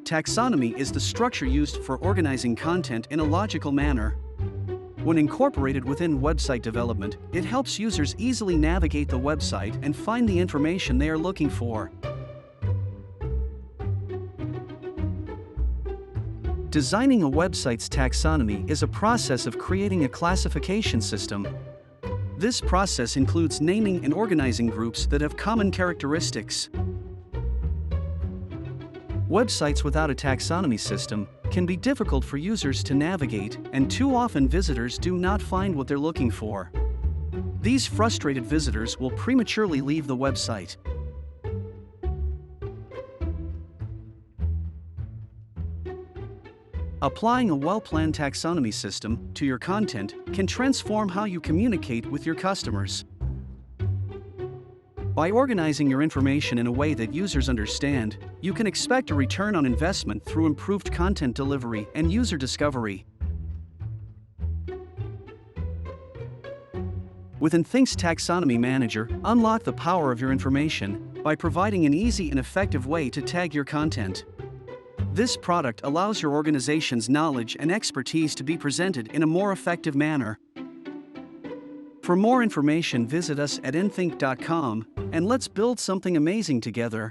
Taxonomy is the structure used for organizing content in a logical manner. When incorporated within website development, it helps users easily navigate the website and find the information they are looking for. Designing a website's taxonomy is a process of creating a classification system. This process includes naming and organizing groups that have common characteristics. Websites without a taxonomy system can be difficult for users to navigate, and too often visitors do not find what they're looking for. These frustrated visitors will prematurely leave the website. Applying a well-planned taxonomy system to your content can transform how you communicate with your customers. By organizing your information in a way that users understand, you can expect a return on investment through improved content delivery and user discovery. With Enthink's Taxonomy Manager, unlock the power of your information by providing an easy and effective way to tag your content. This product allows your organization's knowledge and expertise to be presented in a more effective manner. For more information, visit us at enthink.com, and let's build something amazing together.